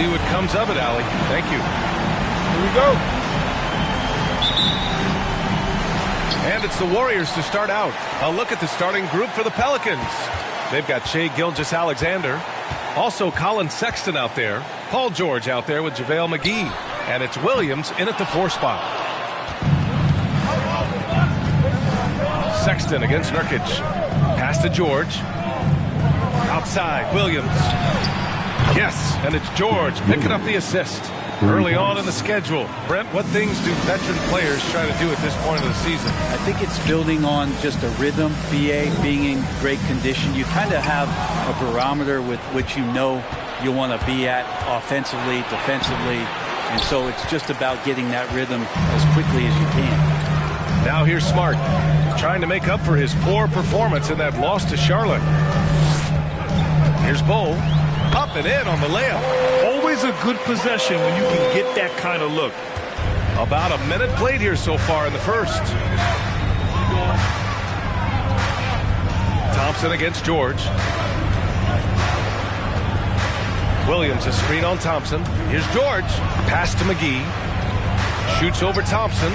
see what comes of it, Allie. Thank you. Here we go. And it's the Warriors to start out. A look at the starting group for the Pelicans. They've got Shai Gilgeous-Alexander. Also Colin Sexton out there. Paul George out there with JaVale McGee. And it's Williams in at the 4 spot. Sexton against Nurkic. Pass to George. Outside, Williams. Yes, and it's George picking up the assist. Early on in the schedule. Brent, what things do veteran players try to do at this point of the season? I think it's building on just a rhythm, BA, being in great condition. You kind of have a barometer with which you know you want to be at offensively, defensively, and so it's just about getting that rhythm as quickly as you can. Now here's Smart, trying to make up for his poor performance in that loss to Charlotte. Here's Bull, up and in on the layup. Always a good possession when you can get that kind of look. About a minute played here so far in the first. Thompson against George. Williams, a screen on Thompson. Here's George. Pass to McGee. Shoots over Thompson.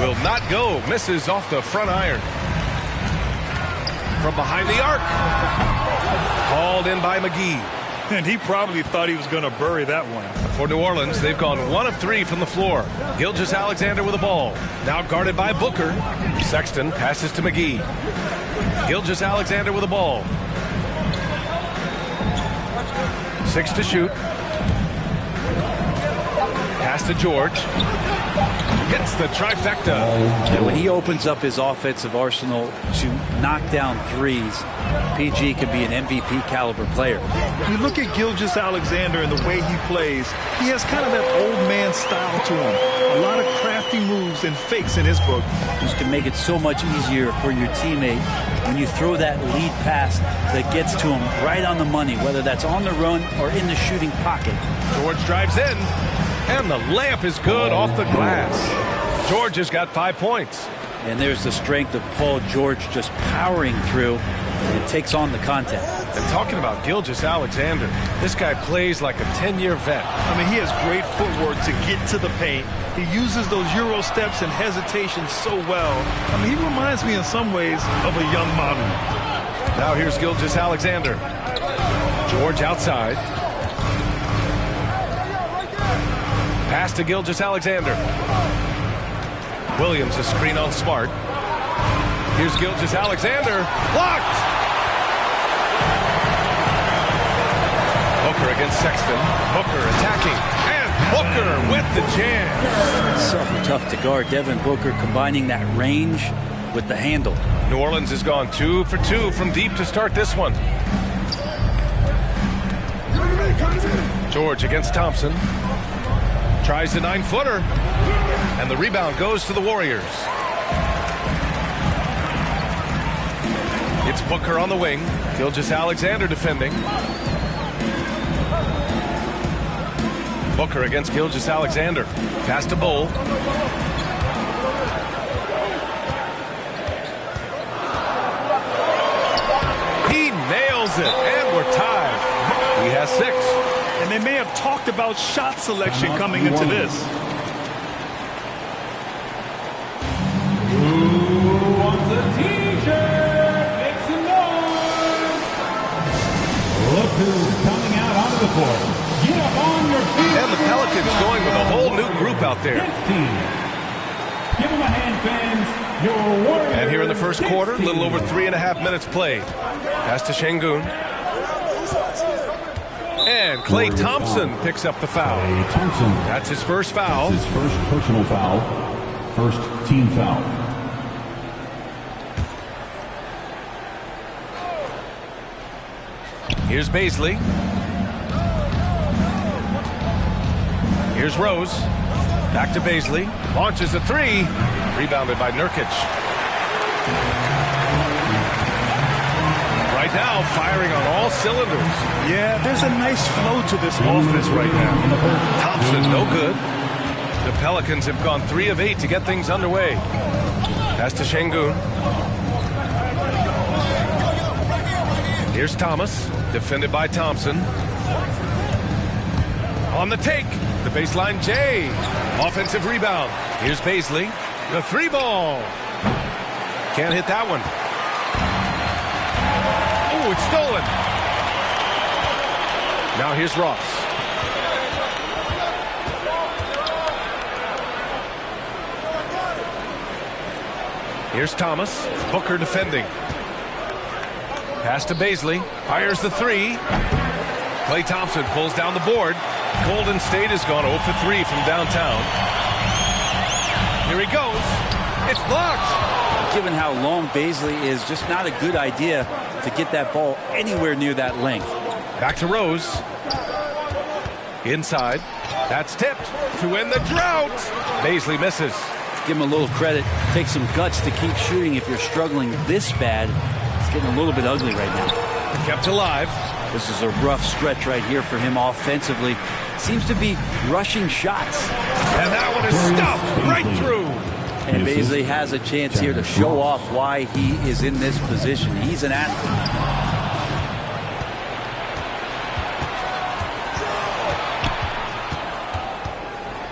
Will not go. Misses off the front iron. From behind the arc. Called in by McGee. And he probably thought he was going to bury that one. For New Orleans, they've gone 1 of 3 from the floor. Gilgeous-Alexander with the ball. Now guarded by Booker. Sexton passes to McGee. Gilgeous-Alexander with the ball. 6 to shoot. Pass to George. Gets the trifecta. And when he opens up his offensive arsenal to knock down threes, PG can be an MVP caliber player. You look at Gilgeous-Alexander and the way he plays, he has kind of that old man style to him. A lot of crafty moves and fakes in his book. This can make it so much easier for your teammate when you throw that lead pass that gets to him right on the money, whether that's on the run or in the shooting pocket. George drives in, and the layup is good off the glass. George has got 5 points. And there's the strength of Paul George just powering through, and it takes on the contact. And talking about Gilgeous-Alexander, this guy plays like a 10-year vet. I mean, he has great footwork to get to the paint. He uses those Euro steps and hesitations so well. I mean, he reminds me in some ways of a young Manu. Now here's Gilgeous-Alexander. George outside. Pass to Gilgeous-Alexander. Williams, a screen on Smart. Here's Gilgeous-Alexander. Blocked! Booker against Sexton. Booker attacking. And Booker with the jam. So tough to guard. Devin Booker combining that range with the handle. New Orleans has gone 2 for 2 from deep to start this one. George against Thompson. Tries the 9-footer. And the rebound goes to the Warriors. It's Booker on the wing. Gilgeous-Alexander defending. Booker against Gilgeous-Alexander. Pass to Bull. He nails it, and we're tied. He has 6. And they may have talked about shot selection coming into this. Who wants a t-shirt? Make some noise. Look who's coming out onto the court. Get up on your feet. And the Pelicans going with a whole new group out there. Give them a hand, fans. Your Warriors. And here in the first quarter, a little over 3.5 minutes played. Pass to Şengün. And Klay Thompson picks up the foul. Klay Thompson. That's his first foul. That's his first personal foul. First team foul. Here's Bazley. Here's Rose. Back to Bazley. Launches a 3. Rebounded by Nurkic. Right now, firing on all cylinders. Yeah, there's a nice flow to this offense right now. Thompson, no good. The Pelicans have gone 3 of 8 to get things underway. Pass to Şengün. Here's Thomas, defended by Thompson. On the take, the baseline Jay. Offensive rebound. Here's Baisley. The 3-ball. Can't hit that one. Oh, it's stolen. Now here's Ross. Here's Thomas. Booker defending. Pass to Baisley. Fires the 3. Klay Thompson pulls down the board. Golden State has gone 0 for 3 from downtown. Here he goes. It's blocked. Given how long Baisley is, just not a good idea to get that ball anywhere near that length. Back to Rose. Inside. That's tipped to end the drought. Baisley misses. Give him a little credit. Take some guts to keep shooting if you're struggling this bad. It's getting a little bit ugly right now. Kept alive. This is a rough stretch right here for him offensively. Seems to be rushing shots. And that one is stuffed right through. And Baisley has a chance here to show off why he is in this position. He's an athlete.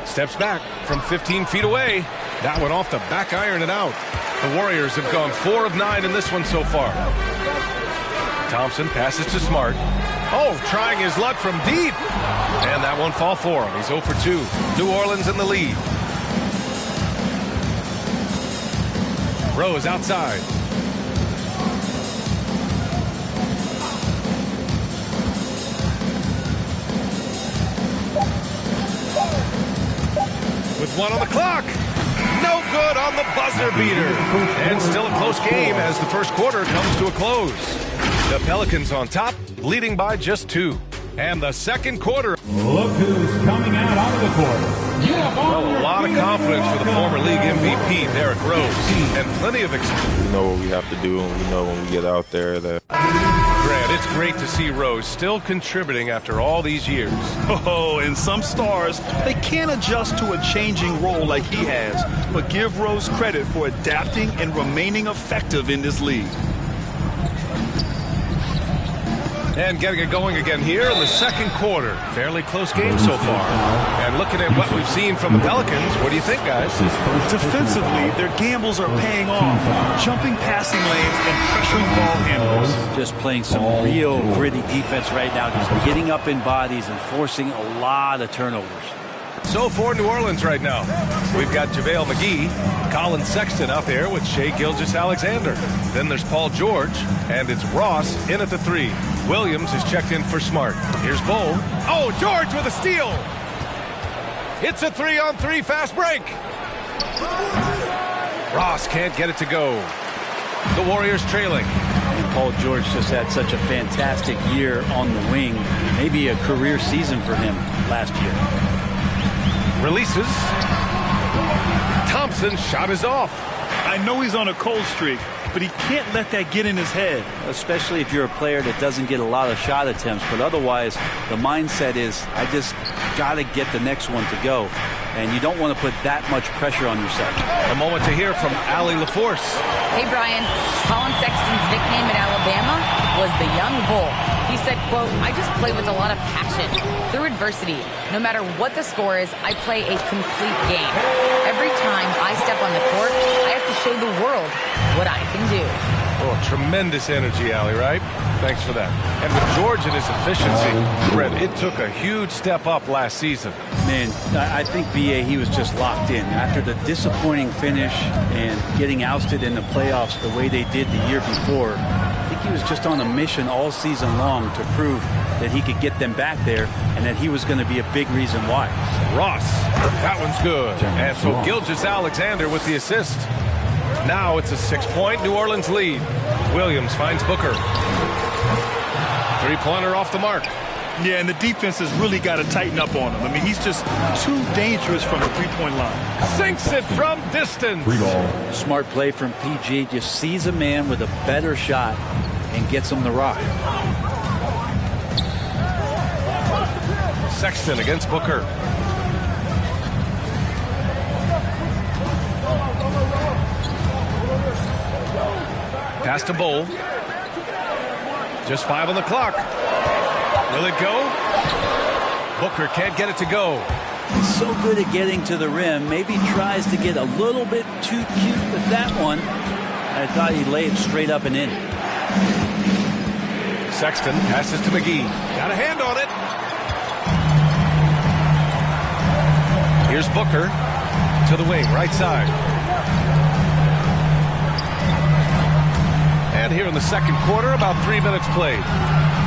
Steps back from 15 feet away. That one off the back iron and out. The Warriors have gone 4 of 9 in this one so far. Thompson passes to Smart. Oh, trying his luck from deep. And that won't fall for him. He's 0 for 2. New Orleans in the lead. Rose outside. With 1 on the clock. No good on the buzzer beater. And still a close game as the first quarter comes to a close. The Pelicans on top, leading by just 2. And the second quarter. Look who's coming out onto the court. Well, a lot of confidence for the former league MVP, Derrick Rose, and plenty of experience. We know what we have to do, and we know when we get out there that. Grant, it's great to see Rose still contributing after all these years. Oh, and some stars, they can't adjust to a changing role like he has, but give Rose credit for adapting and remaining effective in this league. And getting it going again here in the second quarter. Fairly close game so far. And looking at what we've seen from the Pelicans, what do you think, guys? Defensively, their gambles are paying off. Jumping passing lanes and pressuring ball handlers. Just playing some real gritty defense right now. Just getting up in bodies and forcing a lot of turnovers. So for New Orleans right now, we've got JaVale McGee, Colin Sexton out there with Shai Gilgeous-Alexander. Then there's Paul George, and it's Ross in at the 3. Williams is checked in for Smart. Here's Bull. Oh, George with a steal. It's a 3-on-3 fast break. Ross can't get it to go. The Warriors trailing. And Paul George just had such a fantastic year on the wing. Maybe a career season for him last year. Releases. Thompson's shot is off. I know he's on a cold streak, but he can't let that get in his head. Especially if you're a player that doesn't get a lot of shot attempts, but otherwise the mindset is, I just got to get the next one to go. And you don't want to put that much pressure on yourself. A moment to hear from Allie LaForce. Hey, Brian. Colin Sexton's nickname at Alabama was the Young Bull. He said, quote, I just play with a lot of passion. Through adversity, no matter what the score is, I play a complete game. Every time I step on the court, I have to show the world what I can do. Oh, tremendous energy, Allie, right? Thanks for that. And with George and his efficiency, Brett, it took a huge step up last season. Man, I think B.A., he was just locked in. After the disappointing finish and getting ousted in the playoffs the way they did the year before, I think he was just on a mission all season long to prove that he could get them back there and that he was going to be a big reason why. Ross, that one's good. And so Gilgeous-Alexander with the assist. Now it's a 6-point New Orleans lead. Williams finds Booker. Three-pointer off the mark. Yeah, and the defense has really got to tighten up on him. I mean, he's just too dangerous from the three-point line. Sinks it from distance. Smart play from PG. Just sees a man with a better shot and gets him the rock. Sexton against Booker. Pass to Bull. Just 5 on the clock. Will it go? Booker can't get it to go. He's so good at getting to the rim. Maybe tries to get a little bit too cute with that one. I thought he'd lay it straight up and in. Sexton passes to McGee. Got a hand on it. Here's Booker to the wing, right side. And here in the second quarter, about 3 minutes played.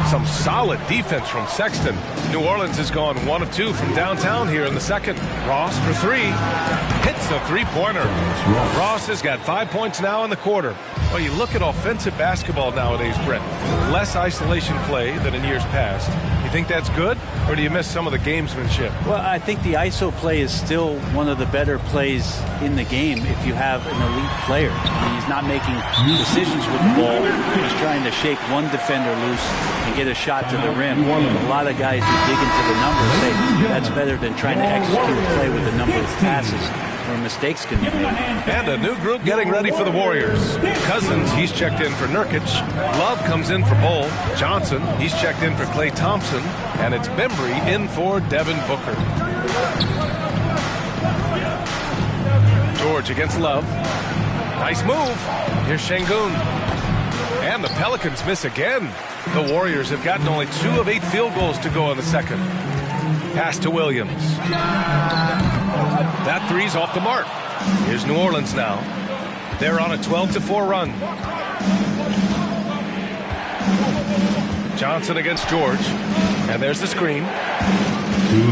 Some solid defense from Sexton. New Orleans has gone 1 of 2 from downtown here in the second. Ross for 3. Hits a three-pointer. Ross has got 5 points now in the quarter. Well, you look at offensive basketball nowadays, Brent. Less isolation play than in years past. You think that's good, or do you miss some of the gamesmanship? Well, I think the ISO play is still one of the better plays in the game if you have an elite player. He's not making decisions with the ball. He's trying to shake one defender loose and get a shot to the rim. A lot of guys who dig into the numbers say that's better than trying to execute a play with a number of passes where mistakes can be made. And a new group getting ready for the Warriors. Cousins, he's checked in for Nurkic. Love comes in for Bull. Johnson, he's checked in for Klay Thompson. And it's Bembry in for Devin Booker. George against Love. Nice move. Here's Şengün. And the Pelicans miss again. The Warriors have gotten only 2 of 8 field goals to go in the second. Pass to Williams. That three's off the mark. Here's New Orleans now. They're on a 12-4 run. Johnson against George. And there's the screen. 2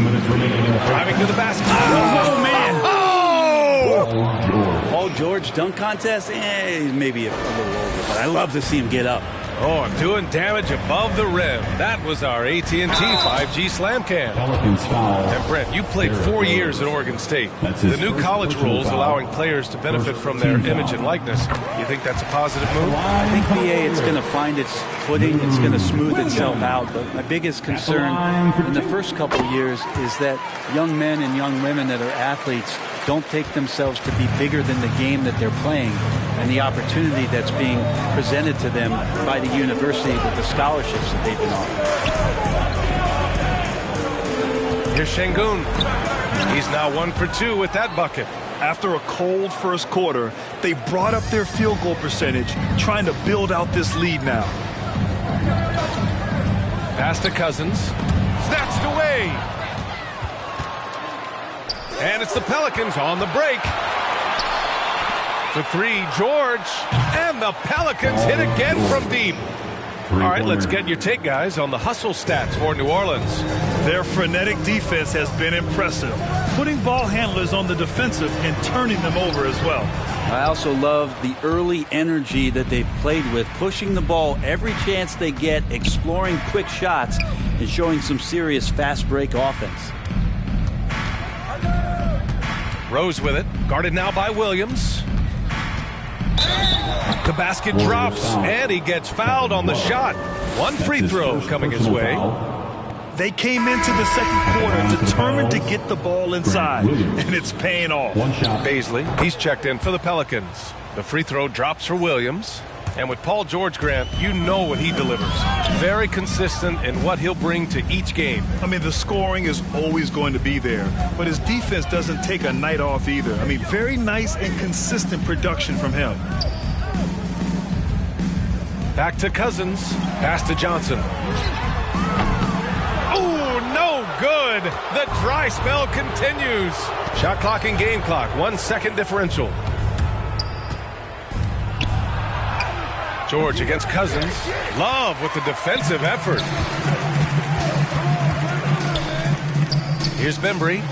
minutes remaining in the driving to the basket. Oh, man. Oh! Paul George dunk contest? He's maybe a little over, but I love to see him get up. Oh, doing damage above the rim. That was our AT&T 5G slam cam. Pelicans foul. And Brent, you played 4 years at Oregon State. The new college rules allowing players to benefit from their image and likeness. You think that's a positive move? I think BA, it's going to find its footing. It's going to smooth itself out. But my biggest concern in the first couple of years is that young men and young women that are athletes don't take themselves to be bigger than the game that they're playing and the opportunity that's being presented to them by the university with the scholarships that they've been offered. Here's Şengün. He's now 1 for 2 with that bucket. After a cold first quarter, they brought up their field goal percentage, trying to build out this lead now. Pass to Cousins. Snatched away. And it's the Pelicans on the break. For 3, George. And the Pelicans hit again from deep. All right, let's get your take, guys, on the hustle stats for New Orleans. Their frenetic defense has been impressive, putting ball handlers on the defensive and turning them over as well. I also love the early energy that they've played with, pushing the ball every chance they get, exploring quick shots, and showing some serious fast break offense. Rose with it, guarded now by Williams. The basket drops, and he gets fouled on the shot. 1 free throw coming his way. They came into the second quarter determined to get the ball inside, and it's paying off. Baisley, he's checked in for the Pelicans. The free throw drops for Williams. And with Paul George, Grant, you know what he delivers. Very consistent in what he'll bring to each game. I mean, the scoring is always going to be there, but his defense doesn't take a night off either. I mean, very nice and consistent production from him. Back to Cousins. Pass to Johnson. Oh, no good. The dry spell continues. Shot clock and game clock. 1 second differential. George against Cousins. Love with the defensive effort. Here's Bembry.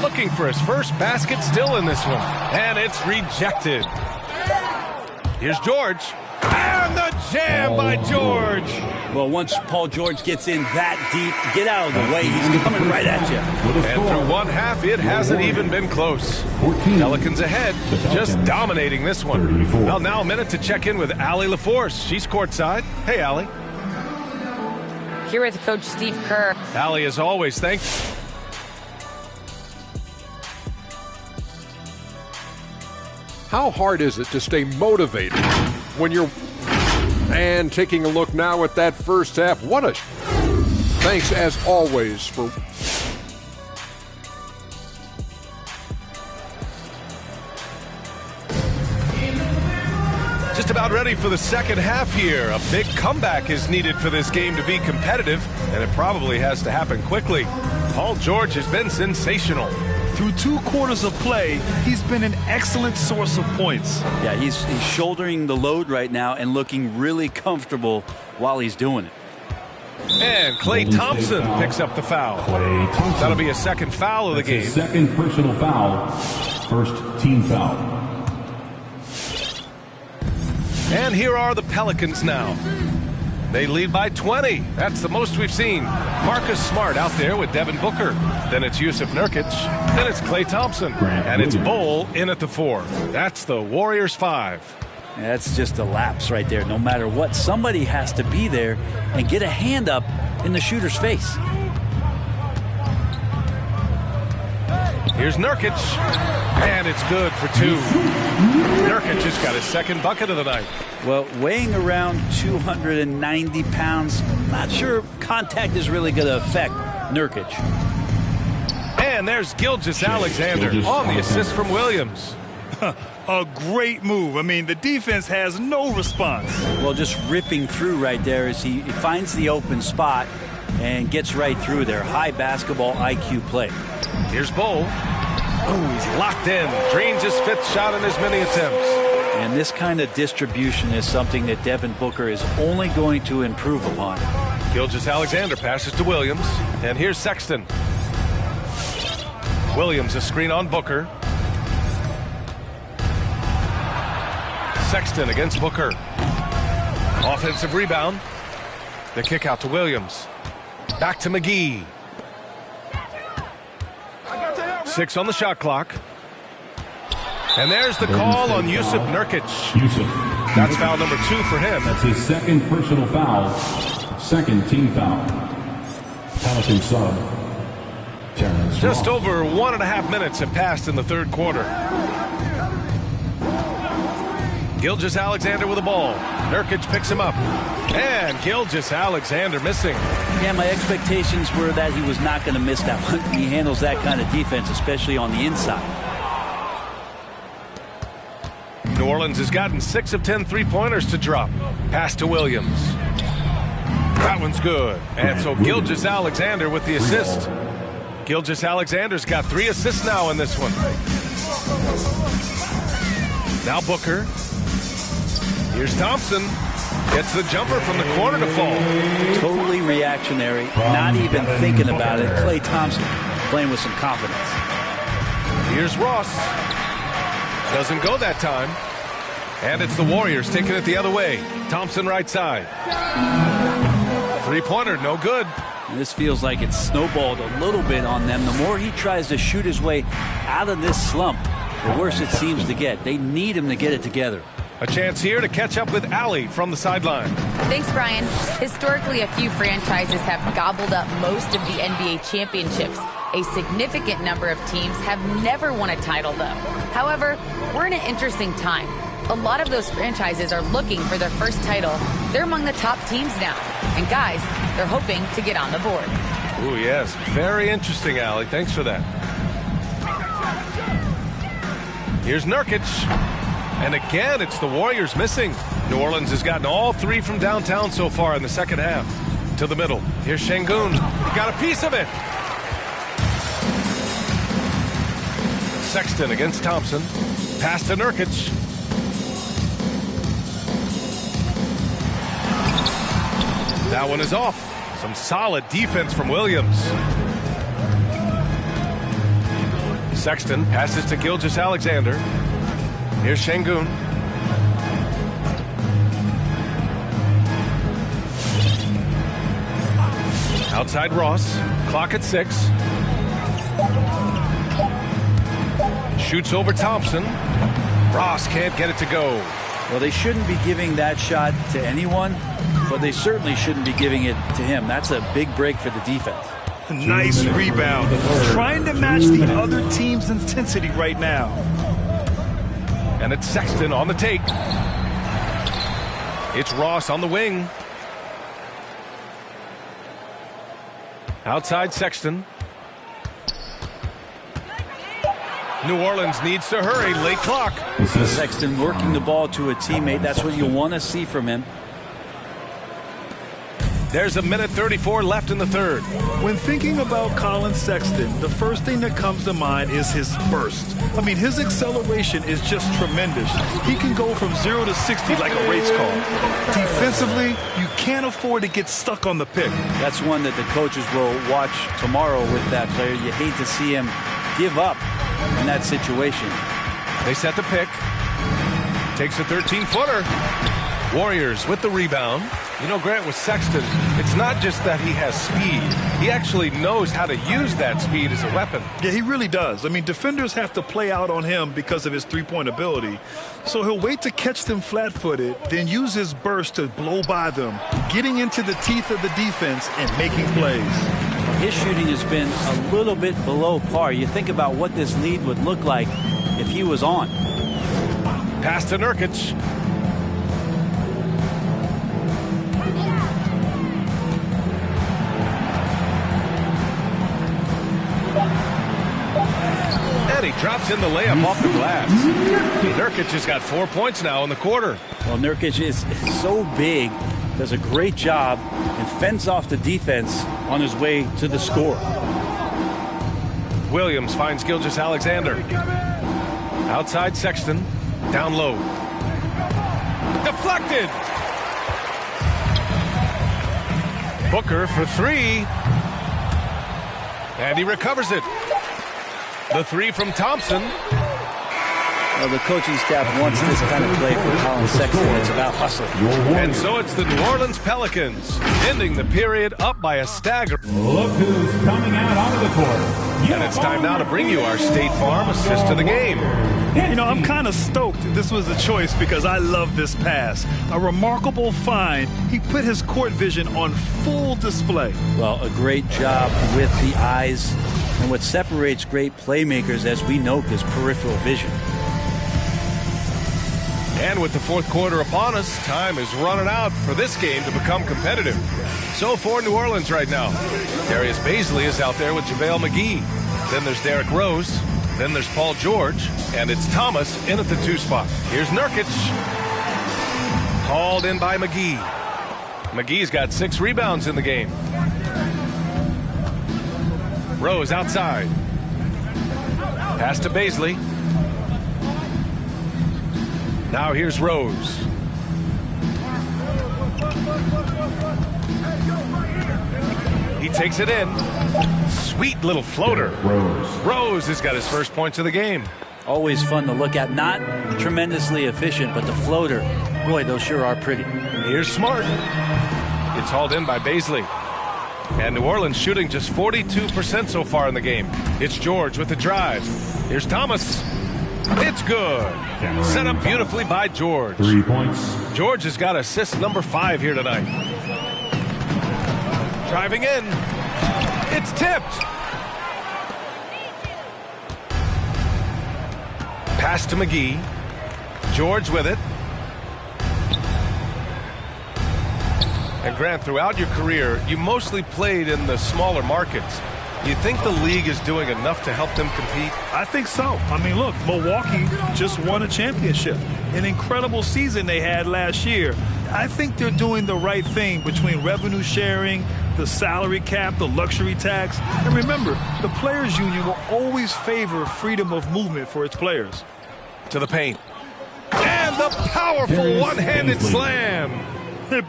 Looking for his first basket, still in this one. And it's rejected. Here's George. And the jam by George. Well, once Paul George gets in that deep, get out of the way. He's coming right at you. And through 1 half, it hasn't even been close. Pelicans ahead, just dominating this one. Well, now a minute to check in with Allie LaForce. She's courtside. Hey, Allie. Here with Coach Steve Kerr. Allie, as always, thanks. How hard is it to stay motivated when you're... And taking a look now at that first half, thanks as always for just about ready for the second half here. A big comeback is needed for this game to be competitive, and it probably has to happen quickly. Paul George has been sensational. Through 2 quarters of play, he's been an excellent source of points. Yeah, he's shouldering the load right now and looking really comfortable while he's doing it. And Klay Thompson picks up the foul. That'll be a second foul of the game. Second personal foul. First team foul. And here are the Pelicans now. They lead by 20. That's the most we've seen. Marcus Smart out there with Devin Booker. Then it's Yusuf Nurkic. Then it's Klay Thompson. And it's Bol in at the 4. That's the Warriors 5. That's just a lapse right there. No matter what, somebody has to be there and get a hand up in the shooter's face. Here's Nurkic. And it's good for 2. Nurkic just got his second bucket of the night. Well, weighing around 290 pounds, not sure contact is really going to affect Nurkic. And there's Gilgeous-Alexander on the assist from Williams. A great move. I mean, the defense has no response. Well, just ripping through right there as he finds the open spot and gets right through there. High basketball IQ play. Here's Bol. Oh, he's locked in. Drains his 5th shot in as many attempts. And this kind of distribution is something that Devin Booker is only going to improve upon. Gilgeous-Alexander passes to Williams. And here's Sexton. Williams a screen on Booker. Sexton against Booker. Offensive rebound. The kick out to Williams. Back to McGee. 6 on the shot clock. And there's the call on Yusuf Nurkic. That's foul number 2 for him. That's his second personal foul. Second team foul. Pelican sub. Just over 1.5 minutes have passed in the third quarter. Gilgeous-Alexander with the ball. Nurkic picks him up. And Gilgeous-Alexander missing. Yeah, my expectations were that he was not going to miss that one. He handles that kind of defense, especially on the inside. New Orleans has gotten 6 of 10 three-pointers to drop. Pass to Williams. That one's good. And so Gilgeous-Alexander with the assist. Gilgeous-Alexander's got 3 assists now in this one. Now Booker. Here's Thompson. Gets the jumper from the corner to fall. Totally reactionary. Not even thinking about it. Klay Thompson playing with some confidence. Here's Ross. Doesn't go that time. And it's the Warriors taking it the other way. Thompson right side. 3-pointer, no good. This feels like it's snowballed a little bit on them. The more he tries to shoot his way out of this slump, the worse it seems to get. They need him to get it together. A chance here to catch up with Allie from the sideline. Thanks, Brian. Historically, a few franchises have gobbled up most of the NBA championships. A significant number of teams have never won a title, though. However, we're in an interesting time. A lot of those franchises are looking for their first title. They're among the top teams now. And guys, they're hoping to get on the board. Oh, yes. Very interesting, Allie. Thanks for that. Here's Nurkic. And again, it's the Warriors missing. New Orleans has gotten all 3 from downtown so far in the second half. To the middle. Here's Şengün. He got a piece of it. Sexton against Thompson. Pass to Nurkic. That one is off. Some solid defense from Williams. Sexton passes to Gilgeous-Alexander. Here's Şengün. Outside Ross. Clock at 6. Shoots over Thompson. Ross can't get it to go. Well, they shouldn't be giving that shot to anyone, but they certainly shouldn't be giving it to him. That's a big break for the defense. Nice rebound. Trying to match the other team's intensity right now. And it's Sexton on the take. It's Ross on the wing. Outside Sexton. New Orleans needs to hurry. Late clock. Sexton working the ball to a teammate. That's what you want to see from him. There's a minute 34 left in the third. When thinking about Colin Sexton, the first thing that comes to mind is his burst. I mean, his acceleration is just tremendous. He can go from 0 to 60 like a race car. Defensively, you can't afford to get stuck on the pick. That's one that the coaches will watch tomorrow with that player. You hate to see him give up in that situation. They set the pick. Takes a 13-footer. Warriors with the rebound. You know, Grant, with Sexton, it's not just that he has speed. He actually knows how to use that speed as a weapon. Yeah, he really does. I mean, defenders have to play out on him because of his three-point ability. So he'll wait to catch them flat-footed, then use his burst to blow by them, getting into the teeth of the defense and making plays. His shooting has been a little bit below par. You think about what this lead would look like if he was on. Pass to Nurkic. And he drops in the layup off the glass. Nurkic has got 4 points now in the quarter. Well, Nurkic is so big, does a great job, and fends off the defense on his way to the score. Williams finds Gilgeous-Alexander. Outside Sexton. Down low. Deflected. Booker for three. And he recovers it. The three from Thompson. Well, the coaching staff wants this kind of play for Colin Sexton. It's about hustle. And so it's the New Orleans Pelicans ending the period up by a stagger. Look who's coming out onto the court. And it's time now to bring you our State Farm assist to the game. You know, I'm kind of stoked this was a choice because I love this pass. A remarkable find. He put his court vision on full display. Well, a great job with the eyes. And what separates great playmakers, as we note, is peripheral vision. And with the fourth quarter upon us, time is running out for this game to become competitive. So for New Orleans right now, Darius Bazley is out there with JaVale McGee. Then there's Derrick Rose. Then there's Paul George. And it's Thomas in at the 2 spot. Here's Nurkic. Hauled in by McGee. McGee's got 6 rebounds in the game. Rose outside. Pass to Bazley. Now here's Rose. He takes it in. Sweet little floater. Rose has got his first points of the game. Always fun to look at. Not tremendously efficient, but the floater, boy, those sure are pretty. Here's Smart. It's hauled in by Bazley. And New Orleans shooting just 42% so far in the game. It's George with the drive. Here's Thomas. It's good. Set up beautifully by George. 3 points. George has got assist number 5 here tonight. Driving in. It's tipped. Pass to McGee. George with it. And Grant, throughout your career, you mostly played in the smaller markets. Do you think the league is doing enough to help them compete? I think so. I mean, look, Milwaukee just won a championship. An incredible season they had last year. I think they're doing the right thing between revenue sharing, the salary cap, the luxury tax. And remember, the Players Union will always favor freedom of movement for its players. To the paint. And the powerful one-handed slam.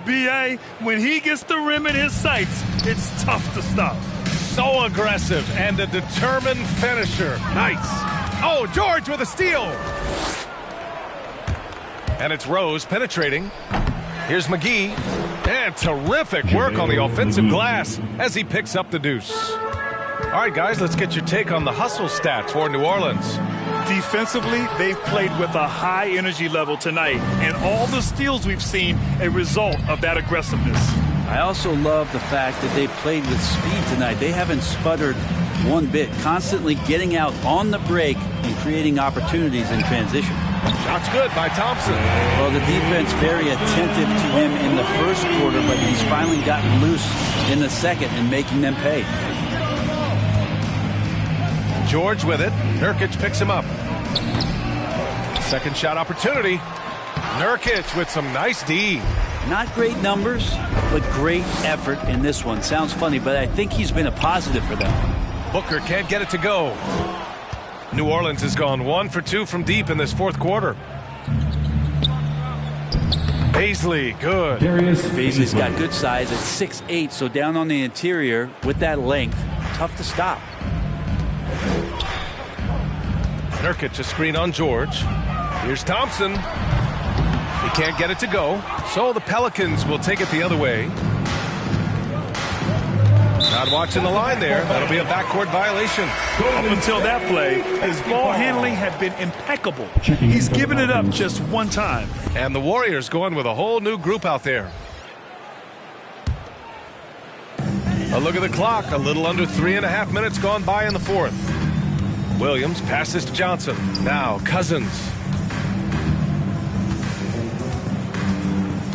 B.A., when he gets the rim in his sights, it's tough to stop. So aggressive and a determined finisher. Nice. Oh, George with a steal. And it's Rose penetrating. Here's McGee. And terrific work on the offensive glass as he picks up the deuce. All right, guys, let's get your take on the hustle stats for New Orleans. Defensively, they've played with a high energy level tonight, and all the steals we've seen a result of that aggressiveness. I also love the fact that they played with speed tonight. They haven't sputtered one bit, constantly getting out on the break and creating opportunities in transition. Shot's good by Thompson. Well, the defense very attentive to him in the first quarter, but he's finally gotten loose in the second and making them pay. George with it. Nurkic picks him up. Second shot opportunity. Nurkic with some nice D. Not great numbers, but great effort in this one. Sounds funny, but I think he's been a positive for them. Booker can't get it to go. New Orleans has gone 1 for 2 from deep in this fourth quarter. Paisley, good. Paisley's got good size at 6'8", so down on the interior with that length, tough to stop. Nurkic a screen on George. Here's Thompson. He can't get it to go, so the Pelicans will take it the other way. Not watching the line there. That'll be a backcourt violation. Up until that play, his ball handling had been impeccable. He's given it up just one time. And the Warriors going with a whole new group out there. A look at the clock. A little under 3.5 minutes gone by in the fourth. Williams passes to Johnson. Now Cousins.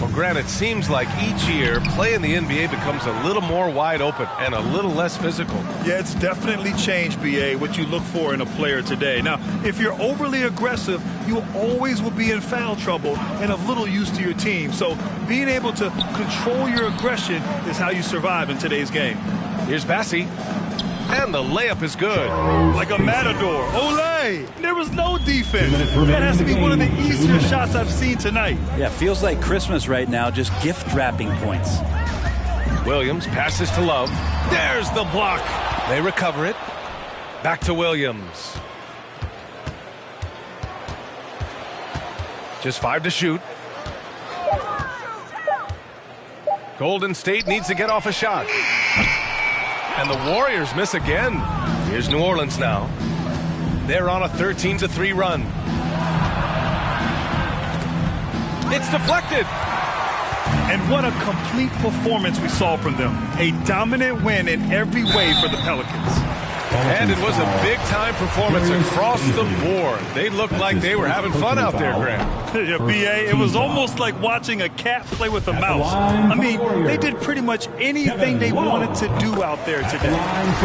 Well, Grant, it seems like each year play in the NBA becomes a little more wide open and a little less physical. Yeah, it's definitely changed, BA, what you look for in a player today. Now, if you're overly aggressive, you always will be in foul trouble and of little use to your team. So being able to control your aggression is how you survive in today's game. Here's Bassey. And the layup is good. Like a matador. Olé! There was no defense. That has to be one of the easier shots I've seen tonight. Yeah, feels like Christmas right now, just gift wrapping points. Williams passes to Love. There's the block. They recover it. Back to Williams. Just 5 to shoot. Golden State needs to get off a shot. And the Warriors miss again. Here's New Orleans now. They're on a 13-3 run. It's deflected. And what a complete performance we saw from them. A dominant win in every way for the Pelicans. And it was a big-time performance across the board. They looked like they were having fun out there, Grant. Yeah, BA, it was almost like watching a cat play with a mouse. I mean, they did pretty much anything they wanted to do out there today.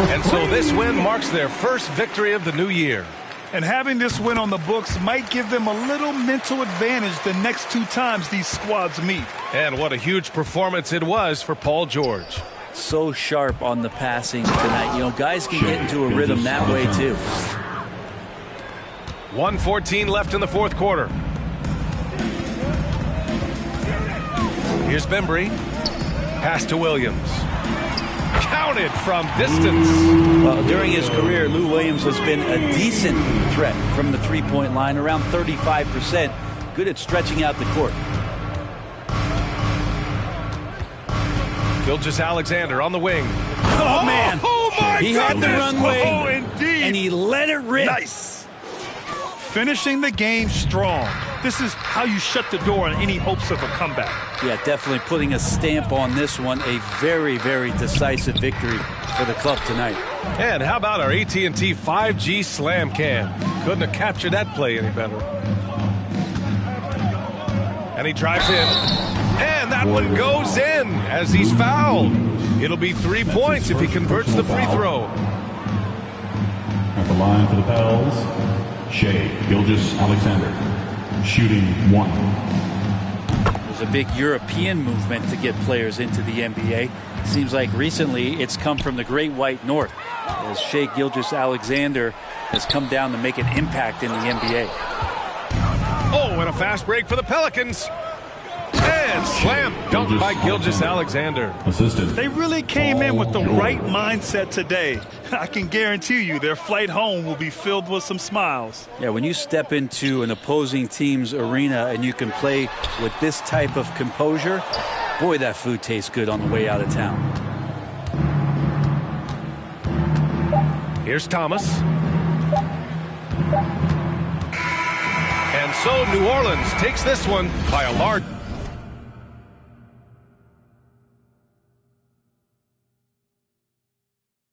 And so this win marks their first victory of the new year. And having this win on the books might give them a little mental advantage the next 2 times these squads meet. And what a huge performance it was for Paul George. So sharp on the passing tonight. You know, guys can get into a rhythm that way too. 1:14 left in the fourth quarter. Here's Bembry. Pass to Williams. Counted from distance. Well, during his career, Lou Williams has been a decent threat from the three-point line, around 35%. Good at stretching out the court. Gilgeous-Alexander on the wing. Oh, man. Oh, my He had the runway, Oh, indeed. and he let it rip. Nice. Finishing the game strong. This is how you shut the door on any hopes of a comeback. Yeah, definitely putting a stamp on this one. A very, very decisive victory for the club tonight. And how about our AT&T 5G Slam Cam? Couldn't have captured that play any better. And he drives in. And that one goes in as he's fouled. It'll be 3 points if he converts the free throw. At the line for the Pels, Shai Gilgeous-Alexander, shooting 1. There's a big European movement to get players into the NBA. Seems like recently it's come from the Great White North, as Shai Gilgeous-Alexander has come down to make an impact in the NBA. Oh, and a fast break for the Pelicans. And slam dunk by Gilgeous-Alexander. Assistant. They really came in with the right mindset today. I can guarantee you their flight home will be filled with some smiles. Yeah, when you step into an opposing team's arena and you can play with this type of composure, boy, that food tastes good on the way out of town. Here's Thomas. And so New Orleans takes this one by a large